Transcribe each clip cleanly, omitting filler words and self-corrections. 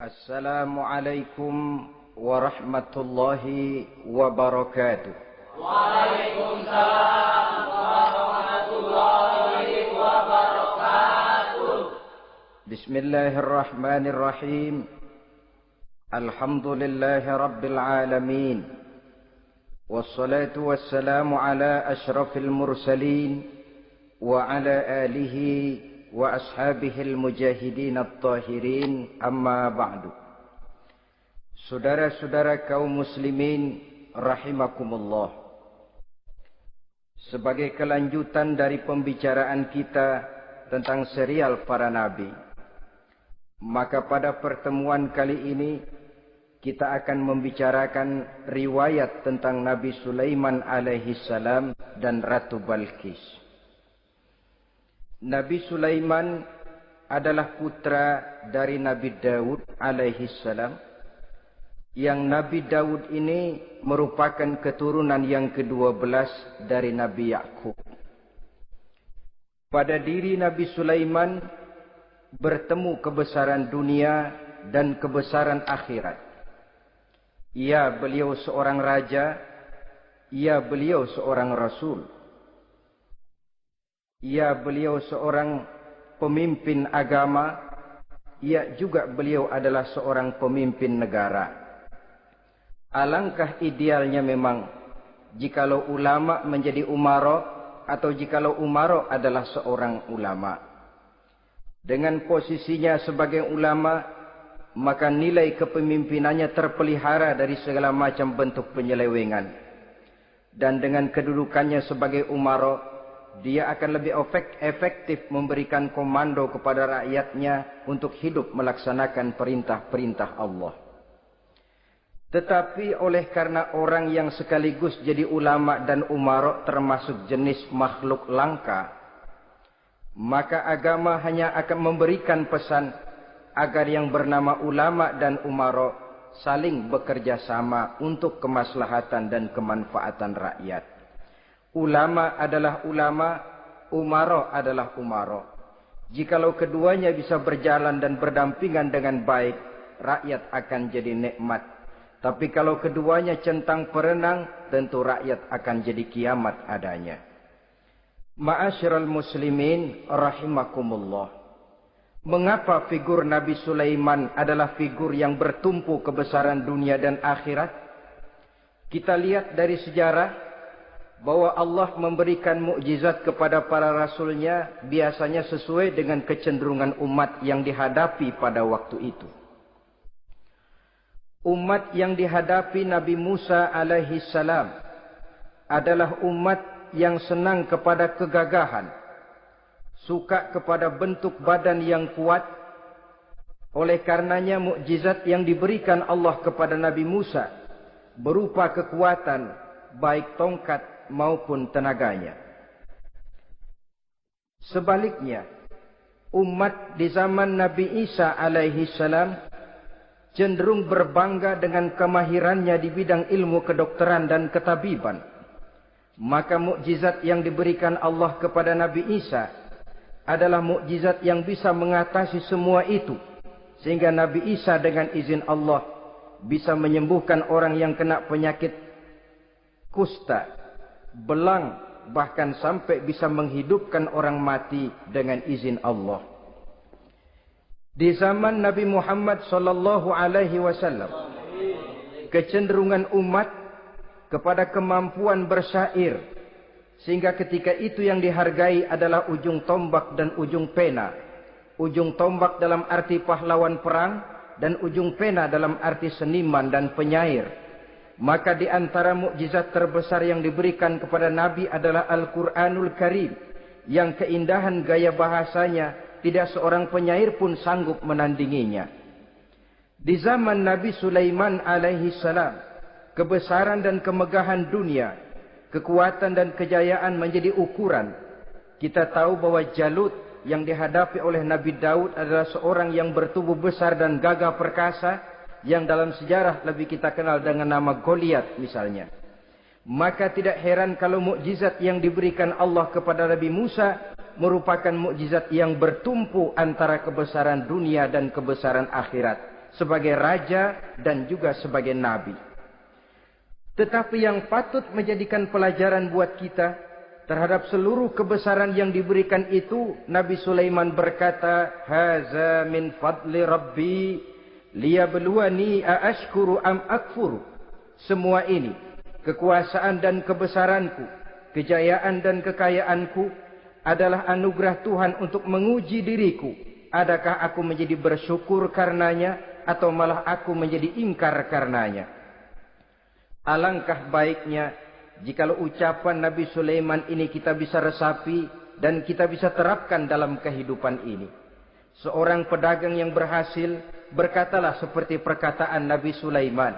Assalamualaikum warahmatullahi wabarakatuh. Waalaikumsalam warahmatullahi wabarakatuh. Bismillahirrahmanirrahim. Alhamdulillahi rabbil alamin. Wassalatu wassalamu ala ashrafil mursalin wa ala alihi wa ashabihil mujahidin at-tahirin, amma ba'du. Saudara-saudara kaum muslimin rahimakumullah. Sebagai kelanjutan dari pembicaraan kita tentang serial para nabi, maka pada pertemuan kali ini kita akan membicarakan riwayat tentang Nabi Sulaiman alaihi salam dan Ratu Balqis. Nabi Sulaiman adalah putra dari Nabi Daud alaihi salam, yang Nabi Daud ini merupakan keturunan yang ke-12 dari Nabi Yakub. Pada diri Nabi Sulaiman bertemu kebesaran dunia dan kebesaran akhirat. Ya, beliau seorang raja, ya, beliau seorang rasul. Ya, beliau seorang pemimpin agama. Ya, juga beliau adalah seorang pemimpin negara. Alangkah idealnya memang jikalau ulama menjadi umara, atau jikalau umara adalah seorang ulama. Dengan posisinya sebagai ulama, maka nilai kepemimpinannya terpelihara dari segala macam bentuk penyelewengan. Dan dengan kedudukannya sebagai umara, dia akan lebih efektif memberikan komando kepada rakyatnya untuk hidup melaksanakan perintah-perintah Allah. Tetapi oleh karena orang yang sekaligus jadi ulama dan umara termasuk jenis makhluk langka, maka agama hanya akan memberikan pesan agar yang bernama ulama dan umara saling bekerja sama untuk kemaslahatan dan kemanfaatan rakyat. Ulama adalah ulama, umara adalah umara. Jikalau keduanya bisa berjalan dan berdampingan dengan baik, rakyat akan jadi nikmat. Tapi kalau keduanya centang perenang, tentu rakyat akan jadi kiamat adanya. Ma'asyiral muslimin rahimakumullah. Mengapa figur Nabi Sulaiman adalah figur yang bertumpu kebesaran dunia dan akhirat? Kita lihat dari sejarah bahwa Allah memberikan mukjizat kepada para rasulnya biasanya sesuai dengan kecenderungan umat yang dihadapi pada waktu itu. Umat yang dihadapi Nabi Musa alaihi salam adalah umat yang senang kepada kegagahan, suka kepada bentuk badan yang kuat. Oleh karenanya mukjizat yang diberikan Allah kepada Nabi Musa berupa kekuatan, baik tongkat maupun tenaganya. Sebaliknya, umat di zaman Nabi Isa alaihi salam cenderung berbangga dengan kemahirannya di bidang ilmu kedokteran dan ketabiban. Maka mukjizat yang diberikan Allah kepada Nabi Isa adalah mukjizat yang bisa mengatasi semua itu, sehingga Nabi Isa dengan izin Allah bisa menyembuhkan orang yang kena penyakit kusta, belang, bahkan sampai bisa menghidupkan orang mati dengan izin Allah. Di zaman Nabi Muhammad sallallahu alaihi wasallam, kecenderungan umat kepada kemampuan bersyair, sehingga ketika itu yang dihargai adalah ujung tombak dan ujung pena. Ujung tombak dalam arti pahlawan perang, dan ujung pena dalam arti seniman dan penyair. Maka di antara mukjizat terbesar yang diberikan kepada Nabi adalah Al-Quranul Karim, yang keindahan gaya bahasanya tidak seorang penyair pun sanggup menandinginya. Di zaman Nabi Sulaiman alaihi salam, kebesaran dan kemegahan dunia, kekuatan dan kejayaan menjadi ukuran. Kita tahu bahwa Jalut yang dihadapi oleh Nabi Daud adalah seorang yang bertubuh besar dan gagah perkasa, yang dalam sejarah lebih kita kenal dengan nama Goliat misalnya. Maka tidak heran kalau mukjizat yang diberikan Allah kepada Nabi Musa merupakan mukjizat yang bertumpu antara kebesaran dunia dan kebesaran akhirat. sebagai raja dan juga sebagai nabi. Tetapi yang patut menjadikan pelajaran buat kita terhadap seluruh kebesaran yang diberikan itu, Nabi Sulaiman berkata, "Haza min fadli Rabbi liyabluwani aashkuru am akfuru." Semua ini, kekuasaan dan kebesaranku, kejayaan dan kekayaanku, adalah anugerah Tuhan untuk menguji diriku. Adakah aku menjadi bersyukur karenanya, atau malah aku menjadi ingkar karenanya. Alangkah baiknya jikalau ucapan Nabi Sulaiman ini kita bisa resapi dan kita bisa terapkan dalam kehidupan ini. Seorang pedagang yang berhasil berkatalah seperti perkataan Nabi Sulaiman.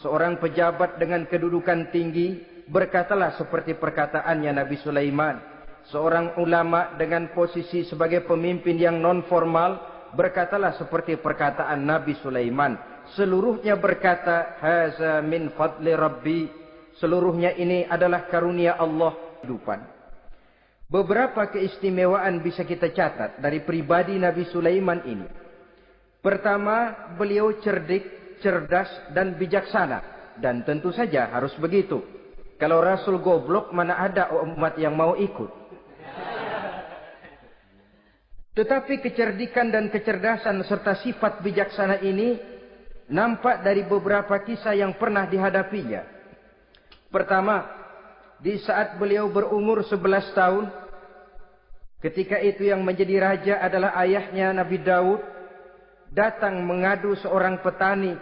Seorang pejabat dengan kedudukan tinggi berkatalah seperti perkataannya Nabi Sulaiman. Seorang ulama dengan posisi sebagai pemimpin yang non formal berkatalah seperti perkataan Nabi Sulaiman. Seluruhnya berkata, "Haza min fadli Rabbi." Seluruhnya ini adalah karunia Allah kehidupan. Beberapa keistimewaan bisa kita catat dari pribadi Nabi Sulaiman ini. Pertama, beliau cerdik, cerdas dan bijaksana. Dan tentu saja harus begitu. Kalau Rasul goblok, mana ada umat yang mau ikut. Tetapi kecerdikan dan kecerdasan serta sifat bijaksana ini nampak dari beberapa kisah yang pernah dihadapinya. Pertama, di saat beliau berumur 11 tahun, ketika itu yang menjadi raja adalah ayahnya Nabi Daud, datang mengadu seorang petani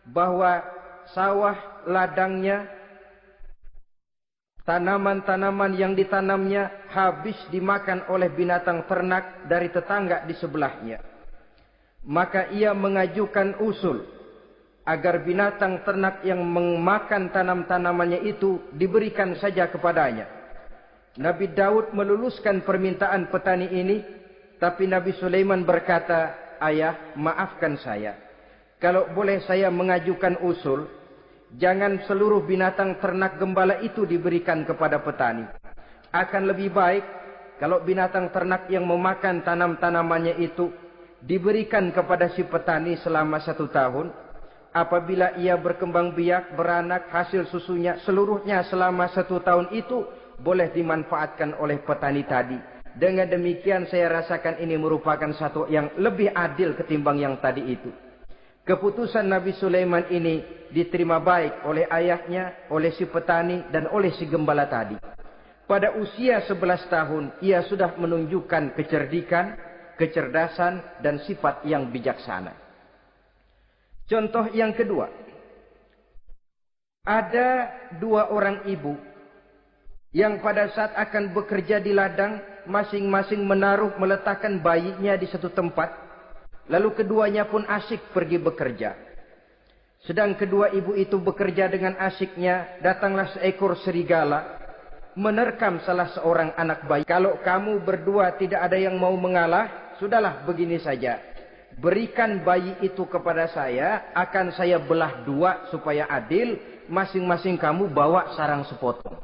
bahwa sawah ladangnya, tanaman-tanaman yang ditanamnya habis dimakan oleh binatang ternak dari tetangga di sebelahnya. Maka ia mengajukan usul agar binatang ternak yang memakan tanam-tanamannya itu diberikan saja kepadanya. Nabi Daud meluluskan permintaan petani ini, tapi Nabi Sulaiman berkata, "Ayah, maafkan saya. Kalau boleh saya mengajukan usul, jangan seluruh binatang ternak gembala itu diberikan kepada petani. Akan lebih baik kalau binatang ternak yang memakan tanam-tanamannya itu diberikan kepada si petani selama 1 tahun. Apabila ia berkembang biak, beranak, hasil susunya seluruhnya selama 1 tahun itu boleh dimanfaatkan oleh petani tadi. Dengan demikian saya rasakan ini merupakan satu yang lebih adil ketimbang yang tadi itu." Keputusan Nabi Sulaiman ini diterima baik oleh ayahnya, oleh si petani, dan oleh si gembala tadi. Pada usia 11 tahun, ia sudah menunjukkan kecerdikan, kecerdasan, dan sifat yang bijaksana. Contoh yang kedua. Ada 2 orang ibu yang pada saat akan bekerja di ladang, masing-masing meletakkan bayinya di satu tempat. Lalu keduanya pun asyik pergi bekerja. Sedang kedua ibu itu bekerja dengan asyiknya, datanglah seekor serigala, menerkam salah seorang anak bayi. "Kalau kamu berdua tidak ada yang mau mengalah, sudahlah begini saja. Berikan bayi itu kepada saya, akan saya belah 2 supaya adil, masing-masing kamu bawa sarang sepotong."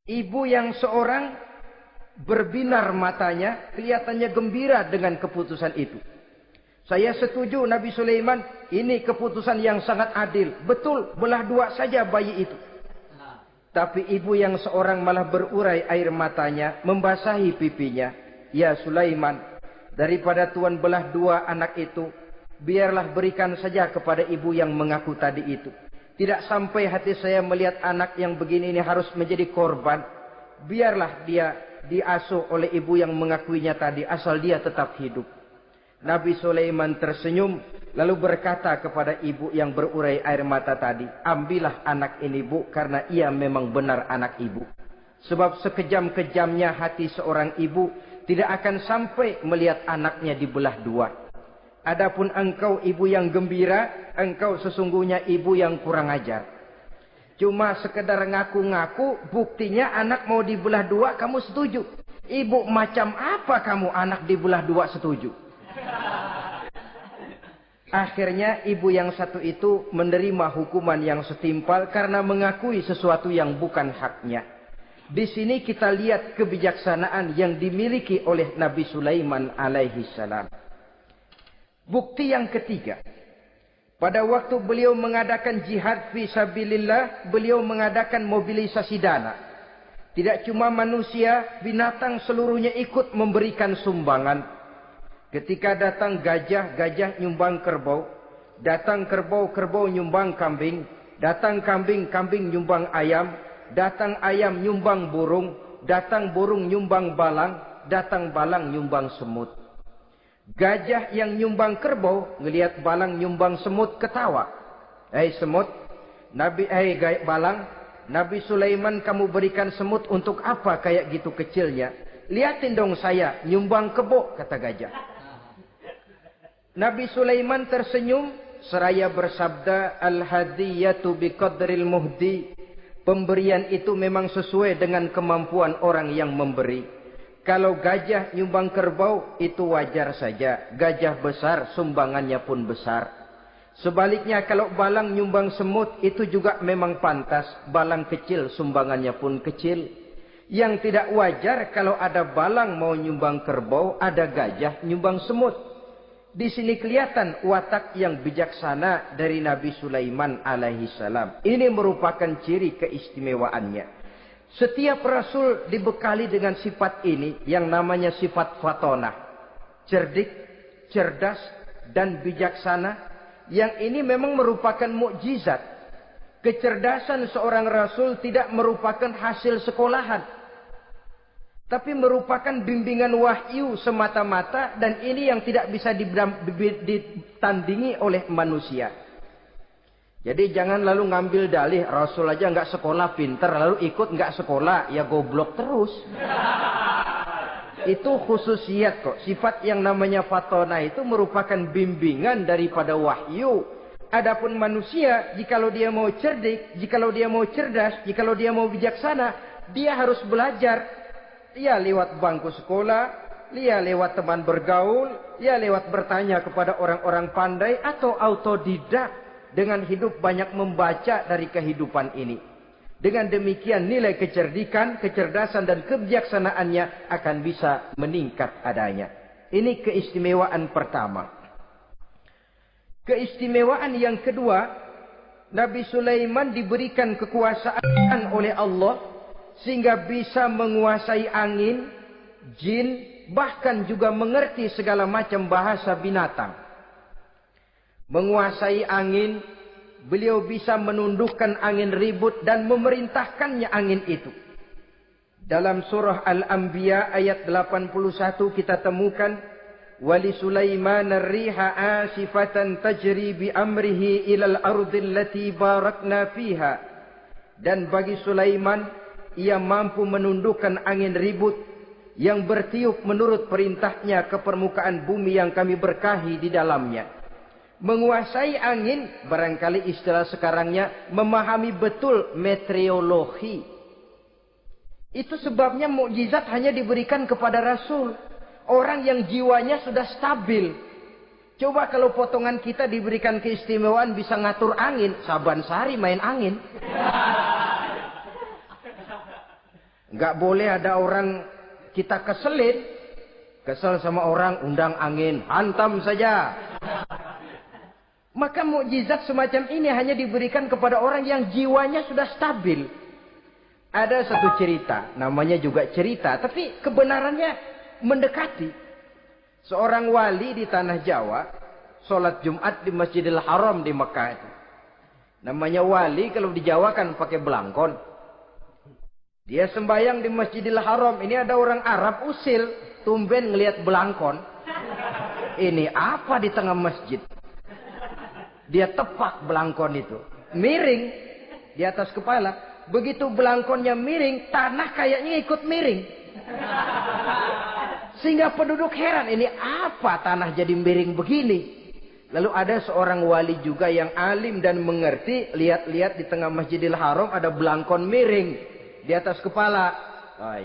Ibu yang seorang berbinar matanya, kelihatannya gembira dengan keputusan itu. "Saya setuju Nabi Sulaiman, ini keputusan yang sangat adil. Betul, belah 2 saja bayi itu." Tapi ibu yang seorang malah berurai air matanya, membasahi pipinya. "Ya Sulaiman, daripada Tuhan belah 2 anak itu, biarlah berikan saja kepada ibu yang mengaku tadi itu. Tidak sampai hati saya melihat anak yang begini ini harus menjadi korban. Biarlah dia diasuh oleh ibu yang mengakuinya tadi, asal dia tetap hidup." Nabi Sulaiman tersenyum, lalu berkata kepada ibu yang berurai air mata tadi, "Ambillah anak ini, Bu, karena ia memang benar anak ibu. Sebab sekejam-kejamnya hati seorang ibu tidak akan sampai melihat anaknya dibelah 2. Adapun engkau ibu yang gembira, engkau sesungguhnya ibu yang kurang ajar. Cuma sekedar ngaku-ngaku, buktinya anak mau dibelah 2 kamu setuju. Ibu macam apa kamu anak dibelah 2 setuju?" Akhirnya ibu yang satu itu menerima hukuman yang setimpal karena mengakui sesuatu yang bukan haknya. Di sini kita lihat kebijaksanaan yang dimiliki oleh Nabi Sulaiman alaihi salam. Bukti yang ketiga. Pada waktu beliau mengadakan jihad fi sabilillah, beliau mengadakan mobilisasi dana. Tidak cuma manusia, binatang seluruhnya ikut memberikan sumbangan. Ketika datang gajah, gajah nyumbang kerbau. Datang kerbau, kerbau nyumbang kambing. Datang kambing, kambing nyumbang ayam. Datang ayam nyumbang burung. Datang burung nyumbang balang. Datang balang nyumbang semut. Gajah yang nyumbang kerbau ngelihat balang nyumbang semut ketawa. Semut, balang, Nabi Sulaiman kamu berikan semut untuk apa kayak gitu kecilnya? Lihatin dong saya nyumbang kebo, kata gajah. Nabi Sulaiman tersenyum seraya bersabda, al-hadiyatu biqadril muhdi. Pemberian itu memang sesuai dengan kemampuan orang yang memberi. Kalau gajah nyumbang kerbau, itu wajar saja. Gajah besar, sumbangannya pun besar. Sebaliknya kalau balang nyumbang semut, itu juga memang pantas. Balang kecil, sumbangannya pun kecil. Yang tidak wajar kalau ada balang mau nyumbang kerbau, ada gajah nyumbang semut. Di sini kelihatan watak yang bijaksana dari Nabi Sulaiman alaihi salam. Ini merupakan ciri keistimewaannya. Setiap rasul dibekali dengan sifat ini yang namanya sifat fatonah. Cerdik, cerdas, dan bijaksana. Yang ini memang merupakan mukjizat. Kecerdasan seorang rasul tidak merupakan hasil sekolahan. Tapi merupakan bimbingan wahyu semata-mata. Dan ini yang tidak bisa ditandingi oleh manusia. Jadi jangan lalu ngambil dalih Rasul aja nggak sekolah pinter lalu ikut nggak sekolah ya goblok terus. Itu khususiat kok. Sifat yang namanya fatona itu merupakan bimbingan daripada wahyu. Adapun manusia jikalau dia mau cerdik, jikalau dia mau cerdas, jikalau dia mau bijaksana, dia harus belajar. Ya lewat bangku sekolah, ya lewat teman bergaul, ya lewat bertanya kepada orang-orang pandai atau autodidak. Dengan hidup banyak membaca dari kehidupan ini. Dengan demikian nilai kecerdikan, kecerdasan dan kebijaksanaannya akan bisa meningkat adanya. Ini keistimewaan pertama. Keistimewaan yang kedua, Nabi Sulaiman diberikan kekuasaan oleh Allah sehingga bisa menguasai angin, jin, bahkan juga mengerti segala macam bahasa binatang. Menguasai angin, beliau bisa menundukkan angin ribut dan memerintahkannya angin itu. Dalam surah Al-Anbiya ayat 81 kita temukan, Wali Sulaiman ar-riha asifatan tajri bi amrihi ilal ardil lati barakna fiha. Dan bagi Sulaiman, ia mampu menundukkan angin ribut yang bertiup menurut perintahnya ke permukaan bumi yang kami berkahi di dalamnya. Menguasai angin, barangkali istilah sekarangnya, memahami betul meteorologi. Itu sebabnya mukjizat hanya diberikan kepada Rasul. Orang yang jiwanya sudah stabil. Coba kalau potongan kita diberikan keistimewaan bisa ngatur angin, Saban Sari main angin. Nggak boleh ada orang kita keselin. Kesel sama orang, undang angin, hantam saja. Maka mukjizat semacam ini hanya diberikan kepada orang yang jiwanya sudah stabil. Ada satu cerita, namanya juga cerita, tapi kebenarannya mendekati. Seorang wali di tanah Jawa, sholat Jumat di Masjidil Haram di Mekah itu. Namanya wali kalau di Jawa kan pakai belangkon. Dia sembahyang di Masjidil Haram, ini ada orang Arab usil, tumben ngelihat belangkon. Ini apa di tengah masjid? Dia tepak belangkon itu. Miring di atas kepala. Begitu belangkonnya miring, tanah kayaknya ikut miring. Sehingga penduduk heran, ini apa tanah jadi miring begini? Lalu ada seorang wali juga yang alim dan mengerti. Lihat-lihat di tengah Masjidil Haram ada belangkon miring di atas kepala.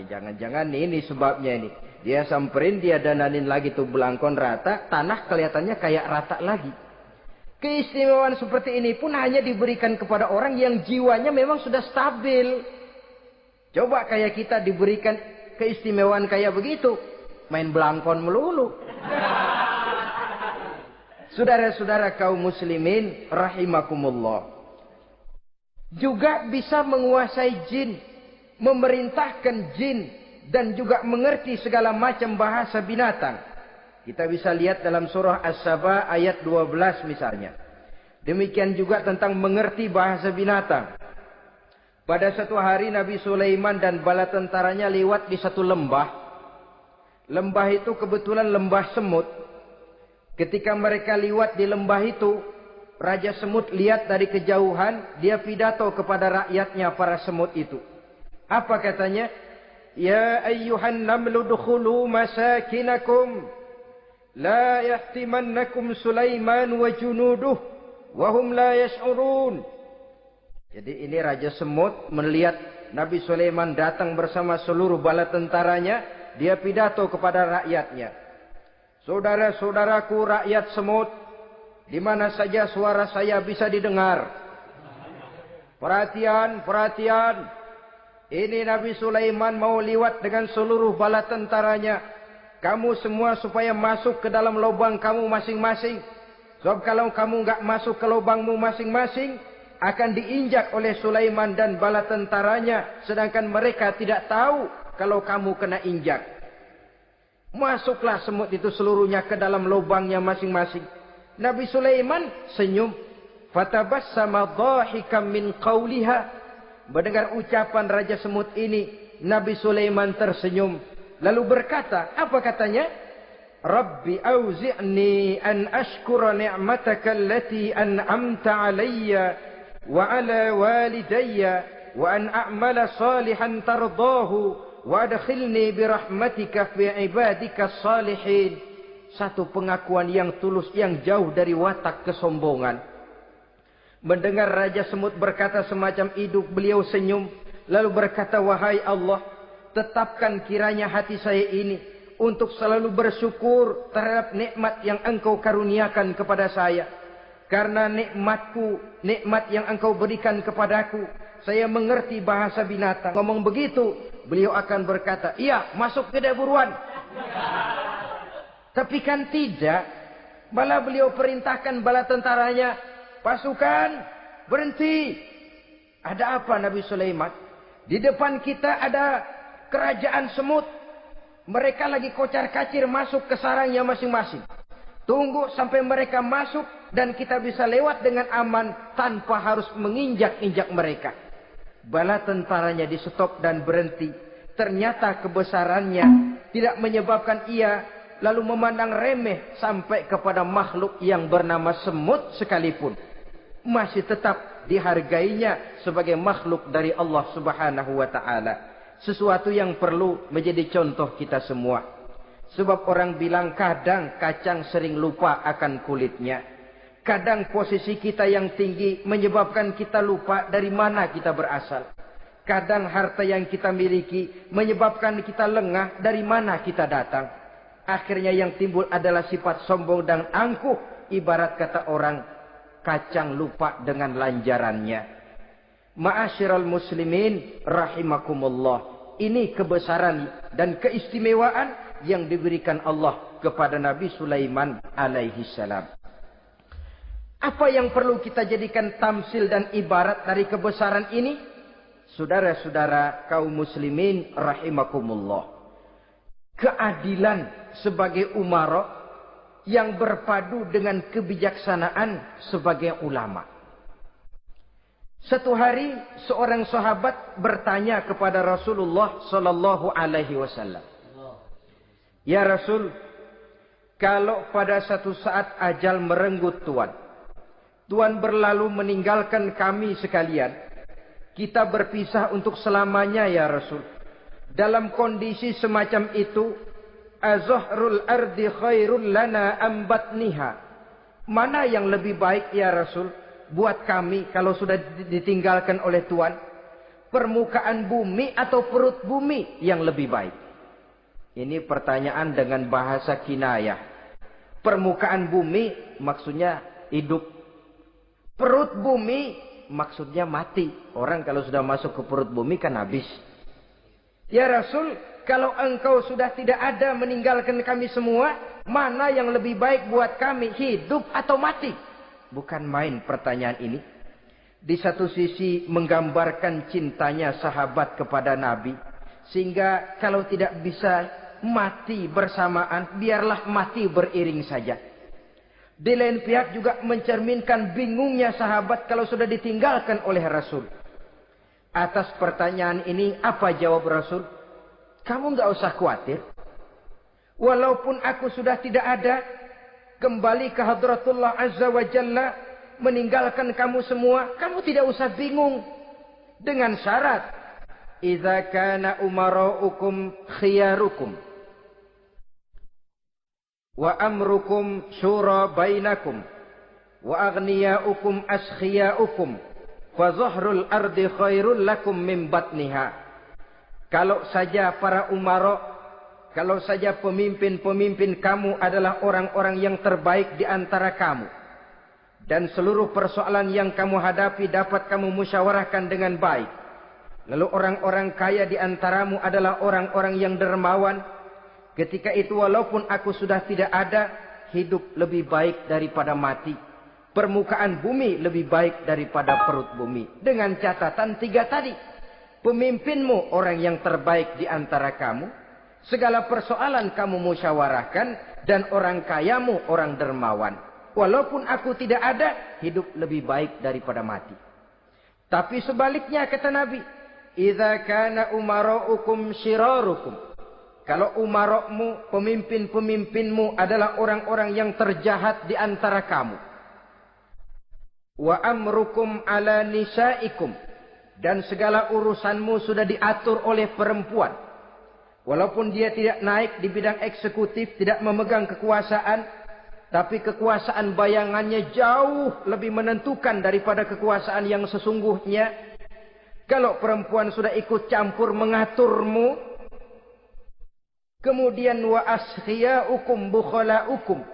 Jangan-jangan ini sebabnya ini. Dia samperin, dia dananin lagi tuh belangkon rata. Tanah kelihatannya kayak rata lagi. Keistimewaan seperti ini pun hanya diberikan kepada orang yang jiwanya memang sudah stabil. Coba kayak kita diberikan keistimewaan kayak begitu. Main belangkon melulu. Saudara-saudara kaum muslimin rahimakumullah. Juga bisa menguasai jin, memerintahkan jin, dan juga mengerti segala macam bahasa binatang. Kita bisa lihat dalam surah As-Saba ayat 12 misalnya. Demikian juga tentang mengerti bahasa binatang. Pada satu hari Nabi Sulaiman dan bala tentaranya lewat di satu lembah. Lembah itu kebetulan lembah semut. Ketika mereka lewat di lembah itu, Raja Semut lihat dari kejauhan, dia pidato kepada rakyatnya para semut itu. Apa katanya? Ya ayyuhan namlu dukhulu masakinakum, la yahtimannakum Sulaiman wa junuduh, wa hum la yash'urun. Jadi ini Raja Semut melihat Nabi Sulaiman datang bersama seluruh bala tentaranya, dia pidato kepada rakyatnya. Saudara-saudaraku rakyat semut, di mana saja suara saya bisa didengar. Perhatian, perhatian. Ini Nabi Sulaiman mau lewat dengan seluruh bala tentaranya. Kamu semua supaya masuk ke dalam lubang kamu masing-masing. Sebab kalau kamu enggak masuk ke lubangmu masing-masing, akan diinjak oleh Sulaiman dan bala tentaranya. Sedangkan mereka tidak tahu kalau kamu kena injak. Masuklah semut itu seluruhnya ke dalam lubangnya masing-masing. Nabi Sulaiman senyum. Fatabassama dhahikan min qawliha. Mendengar ucapan Raja Semut ini, Nabi Sulaiman tersenyum. Lalu berkata, apa katanya? Rabbi auzi'ni an ashkura ni'mataka allati an'amta alayya wa ala walidayya wa an a'mala salihan tardahu wa adkhilni birahmatika fi ibadika salihin. Satu pengakuan yang tulus, yang jauh dari watak kesombongan. Mendengar Raja Semut berkata semacam itu, beliau senyum. Lalu berkata, wahai Allah, tetapkan kiranya hati saya ini untuk selalu bersyukur terhadap nikmat yang engkau karuniakan kepada saya. Karena nikmatku, nikmat yang engkau berikan kepadaku, saya mengerti bahasa binatang. Ngomong begitu, beliau akan berkata, iya, masuk tidak buruan. Tapi kan tidak. Malah beliau perintahkan bala tentaranya, pasukan, berhenti. Ada apa Nabi Sulaiman? Di depan kita ada kerajaan semut. Mereka lagi kocar-kacir masuk ke sarangnya masing-masing. Tunggu sampai mereka masuk dan kita bisa lewat dengan aman tanpa harus menginjak-injak mereka. Bala tentaranya di stop dan berhenti. Ternyata kebesarannya tidak menyebabkan ia lalu memandang remeh sampai kepada makhluk yang bernama semut sekalipun. Masih tetap dihargainya sebagai makhluk dari Allah Subhanahu wa ta'ala. Sesuatu yang perlu menjadi contoh kita semua. Sebab orang bilang kadang kacang sering lupa akan kulitnya. Kadang posisi kita yang tinggi menyebabkan kita lupa dari mana kita berasal. Kadang harta yang kita miliki menyebabkan kita lengah dari mana kita datang. Akhirnya yang timbul adalah sifat sombong dan angkuh. Ibarat kata orang, kacang lupa dengan lanjarannya. Ma'asyiral muslimin rahimakumullah. Ini kebesaran dan keistimewaan yang diberikan Allah kepada Nabi Sulaiman alaihi salam. Apa yang perlu kita jadikan tamsil dan ibarat dari kebesaran ini? Saudara-saudara kaum muslimin rahimakumullah. Keadilan sebagai umara yang berpadu dengan kebijaksanaan sebagai ulama. Satu hari seorang sahabat bertanya kepada Rasulullah sallallahu alaihi wasallam. Ya Rasul, kalau pada satu saat ajal merenggut Tuhan, Tuhan berlalu meninggalkan kami sekalian, kita berpisah untuk selamanya ya Rasul. Dalam kondisi semacam itu, azahrul ardi khairul lana ambatniha. Mana yang lebih baik ya Rasul buat kami kalau sudah ditinggalkan oleh Tuhan? Permukaan bumi atau perut bumi yang lebih baik? Ini pertanyaan dengan bahasa kinayah. Permukaan bumi maksudnya hidup. Perut bumi maksudnya mati. Orang kalau sudah masuk ke perut bumi kan habis. Ya Rasul, kalau engkau sudah tidak ada meninggalkan kami semua, mana yang lebih baik buat kami, hidup atau mati? Bukan main pertanyaan ini. Di satu sisi menggambarkan cintanya sahabat kepada Nabi. Sehingga kalau tidak bisa mati bersamaan, biarlah mati beriring saja. Di lain pihak juga mencerminkan bingungnya sahabat kalau sudah ditinggalkan oleh Rasul. Atas pertanyaan ini, apa jawab Rasul? Kamu nggak usah khawatir. Walaupun aku sudah tidak ada, kembali ke Hadratullah Azza wa Jalla, meninggalkan kamu semua, kamu tidak usah bingung. Dengan syarat, idza kana umara'ukum khiyarukum wa amrukum syura bainakum wa aghniyaukum askhiyaukum fa zahrul ardi khairul lakum min batniha. Kalau saja para umara, kalau saja pemimpin-pemimpin kamu adalah orang-orang yang terbaik di antara kamu, dan seluruh persoalan yang kamu hadapi dapat kamu musyawarahkan dengan baik, lalu orang-orang kaya di antaramu adalah orang-orang yang dermawan, ketika itu walaupun aku sudah tidak ada, hidup lebih baik daripada mati. Permukaan bumi lebih baik daripada perut bumi. Dengan catatan 3 tadi. Pemimpinmu orang yang terbaik di antara kamu. Segala persoalan kamu musyawarahkan. Dan orang kayamu orang dermawan. Walaupun aku tidak ada, hidup lebih baik daripada mati. Tapi sebaliknya kata Nabi, idza kana umara'ukum syirarukum. Kalau umarokmu, pemimpin-pemimpinmu adalah orang-orang yang terjahat di antara kamu. Wa amrukum ala nisaikum. Dan segala urusanmu sudah diatur oleh perempuan. Walaupun dia tidak naik di bidang eksekutif, tidak memegang kekuasaan, tapi kekuasaan bayangannya jauh lebih menentukan daripada kekuasaan yang sesungguhnya. Kalau perempuan sudah ikut campur mengaturmu, kemudian wa askhiyaukum bukhalaukum.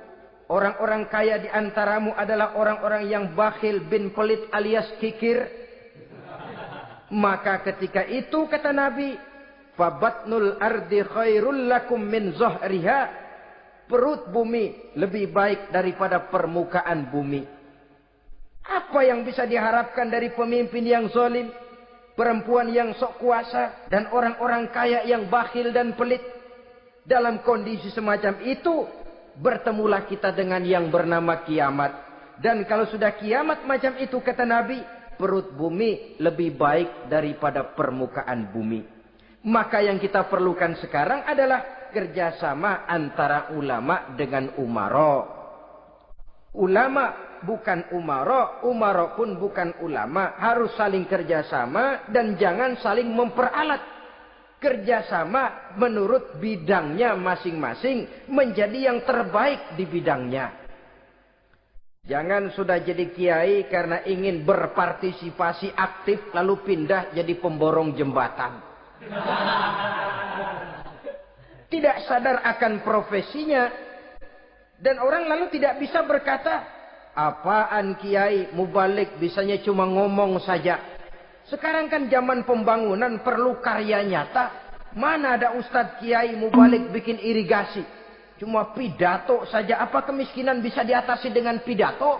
Orang-orang kaya di antaramu adalah orang-orang yang bakhil bin pelit alias kikir. Maka ketika itu kata Nabi, fabatnul ardi khairul lakum min zahriha. Perut bumi lebih baik daripada permukaan bumi. Apa yang bisa diharapkan dari pemimpin yang zalim, perempuan yang sok kuasa, dan orang-orang kaya yang bakhil dan pelit? Dalam kondisi semacam itu, bertemulah kita dengan yang bernama kiamat. Dan kalau sudah kiamat macam itu kata Nabi, perut bumi lebih baik daripada permukaan bumi. Maka yang kita perlukan sekarang adalah kerjasama antara ulama dengan umara. Ulama bukan umara, umara pun bukan ulama. Harus saling kerjasama dan jangan saling memperalat. Kerjasama menurut bidangnya masing-masing menjadi yang terbaik di bidangnya. Jangan sudah jadi kiai karena ingin berpartisipasi aktif lalu pindah jadi pemborong jembatan. Tidak sadar akan profesinya. Dan orang lalu tidak bisa berkata, apaan kiai mubalik bisanya cuma ngomong saja. Sekarang kan zaman pembangunan perlu karya nyata. Mana ada ustadz kiai mubalik bikin irigasi. Cuma pidato saja. Apa kemiskinan bisa diatasi dengan pidato?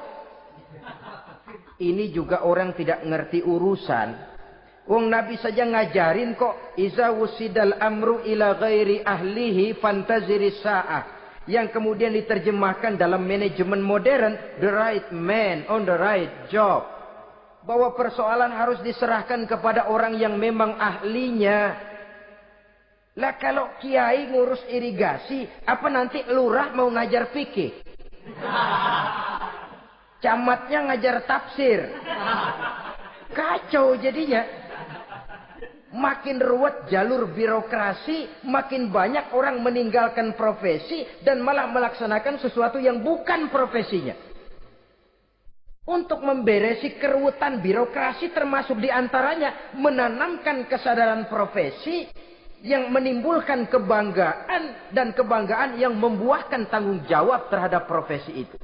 Ini juga orang tidak ngerti urusan. Wong Nabi saja ngajarin kok. Iza wusidal amru ila ghairi ahlihi fantaziris sa'ah. Yang kemudian diterjemahkan dalam manajemen modern. The right man on the right job. Bahwa persoalan harus diserahkan kepada orang yang memang ahlinya. Lah kalau kiai ngurus irigasi, apa nanti lurah mau ngajar fikih? Camatnya ngajar tafsir. Kacau jadinya. Makin ruwet jalur birokrasi, makin banyak orang meninggalkan profesi dan malah melaksanakan sesuatu yang bukan profesinya. Untuk memberesi keruwetan birokrasi termasuk diantaranya menanamkan kesadaran profesi yang menimbulkan kebanggaan dan kebanggaan yang membuahkan tanggung jawab terhadap profesi itu.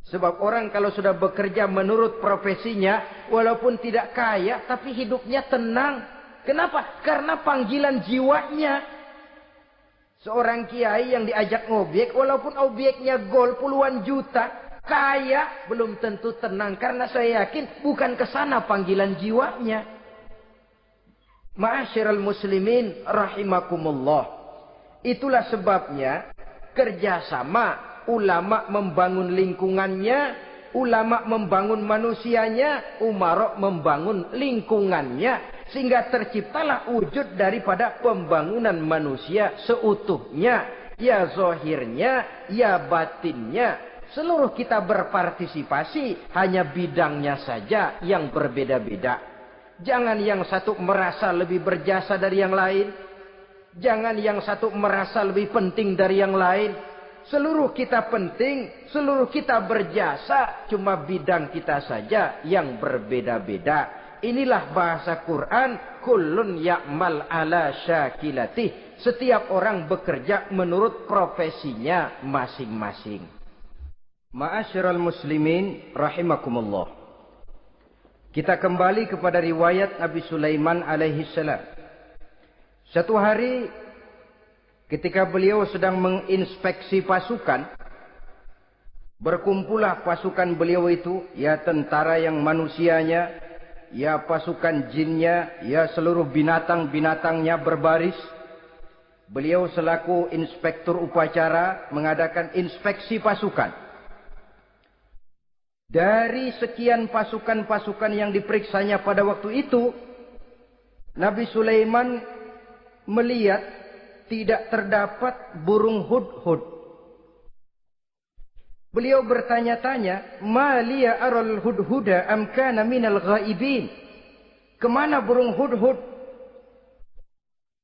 Sebab orang kalau sudah bekerja menurut profesinya, walaupun tidak kaya tapi hidupnya tenang. Kenapa? Karena panggilan jiwanya. Seorang kiai yang diajak ngobek, walaupun objeknya gol puluhan juta, kaya, belum tentu tenang. Karena saya yakin bukan ke sana panggilan jiwanya. Ma'asyiral muslimin rahimakumullah. Itulah sebabnya kerjasama ulama membangun lingkungannya, ulama membangun manusianya, umarok membangun lingkungannya. Sehingga terciptalah wujud daripada pembangunan manusia seutuhnya. Ya zahirnya, ya batinnya. Seluruh kita berpartisipasi, hanya bidangnya saja yang berbeda-beda. Jangan yang satu merasa lebih berjasa dari yang lain. Jangan yang satu merasa lebih penting dari yang lain. Seluruh kita penting, seluruh kita berjasa. Cuma bidang kita saja yang berbeda-beda. Inilah bahasa Quran. Kullun ya'mal ala syakilatih. Setiap orang bekerja menurut profesinya masing-masing. Ma'asyiral muslimin rahimakumullah. Kita kembali kepada riwayat Nabi Sulaiman alaihi salam. Satu hari ketika beliau sedang menginspeksi pasukan, berkumpullah pasukan beliau itu, ya tentara yang manusianya, ya pasukan jinnya, ya seluruh binatang-binatangnya berbaris. Beliau selaku inspektur upacara mengadakan inspeksi pasukan. Dari sekian pasukan-pasukan yang diperiksanya pada waktu itu, Nabi Sulaiman melihat tidak terdapat burung hudhud. Beliau bertanya-tanya, "Ma liya aral hudhuda am kana minal ghaibin?" Kemana burung hudhud?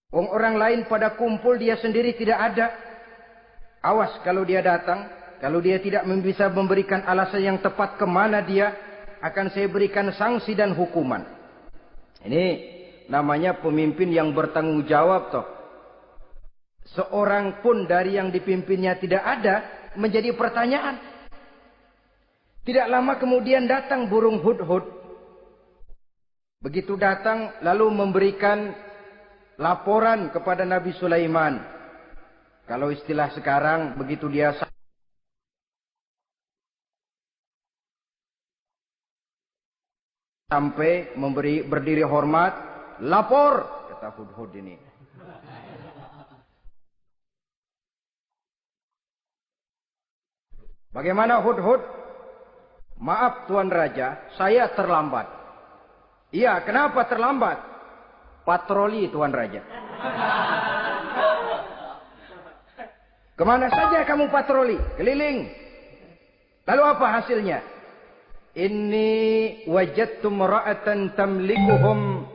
Orang lain pada kumpul, dia sendiri tidak ada. Awas kalau dia datang, kalau dia tidak bisa memberikan alasan yang tepat kemana dia, akan saya berikan sanksi dan hukuman. Ini namanya pemimpin yang bertanggung jawab toh. Seorang pun dari yang dipimpinnya tidak ada, menjadi pertanyaan. Tidak lama kemudian datang burung hudhud. Begitu datang lalu memberikan laporan kepada Nabi Sulaiman. Kalau istilah sekarang, begitu dia sampai berdiri hormat, lapor, kata hudhud ini. Bagaimana hudhud? Maaf Tuan Raja, saya terlambat. Iya, kenapa terlambat? Patroli Tuan Raja. Kemana saja kamu patroli? Keliling. Lalu apa hasilnya? Inni wajadtu imra'atan tamlikuhum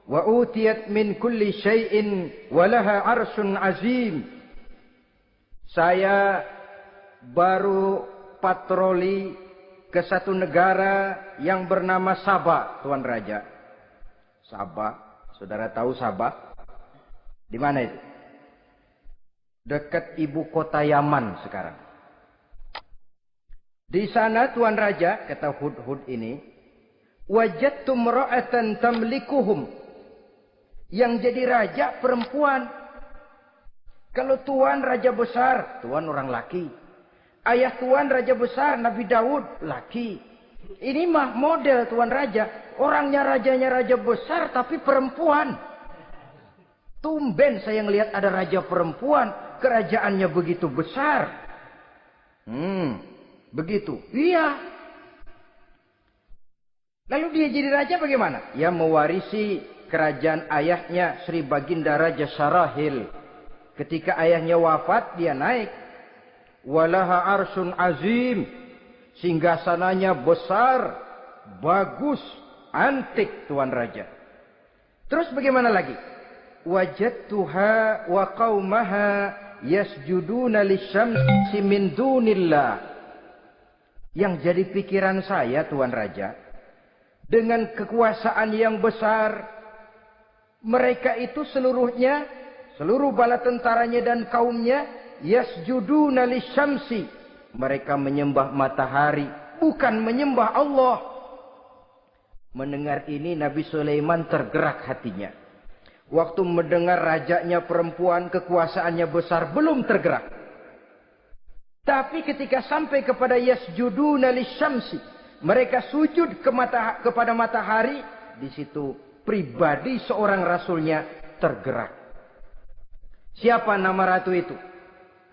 wa utiyat min kulli syai'in wa laha 'arsyun 'azim. Saya baru patroli ke satu negara yang bernama Sabah, Tuan Raja. Sabah, saudara tahu Sabah? Di mana itu? Dekat ibu kota Yaman sekarang. Di sana Tuan Raja, kata hudhud ini, wajadtu imra'atan tamlikuhum. Yang jadi raja perempuan. Kalau Tuan raja besar, Tuan orang laki. Ayah Tuan raja besar, Nabi Daud, laki. Ini mah model Tuan Raja. Orangnya rajanya raja besar tapi perempuan. Tumben saya ngelihat ada raja perempuan. Kerajaannya begitu besar. Begitu. Iya. Lalu dia jadi raja bagaimana? Ya mewarisi kerajaan ayahnya Sri Baginda Raja Sarahil. Ketika ayahnya wafat, dia naik. Walaha arsyun azim. Singgasananya besar, bagus, antik Tuan Raja. Terus bagaimana lagi? Wajadtuha wa qaumaha yasjuduna lisyamsi min dunillah. Yang jadi pikiran saya Tuan Raja, dengan kekuasaan yang besar, mereka itu seluruhnya, seluruh bala tentaranya dan kaumnya, yasjuduna lisyamsi. Mereka menyembah matahari, bukan menyembah Allah. Mendengar ini Nabi Sulaiman tergerak hatinya. Waktu mendengar rajanya perempuan, kekuasaannya besar, belum tergerak. Tapi ketika sampai kepada yasjuduna lisyamsi, mereka sujud kepada matahari, di situ pribadi seorang rasulnya tergerak. Siapa nama ratu itu?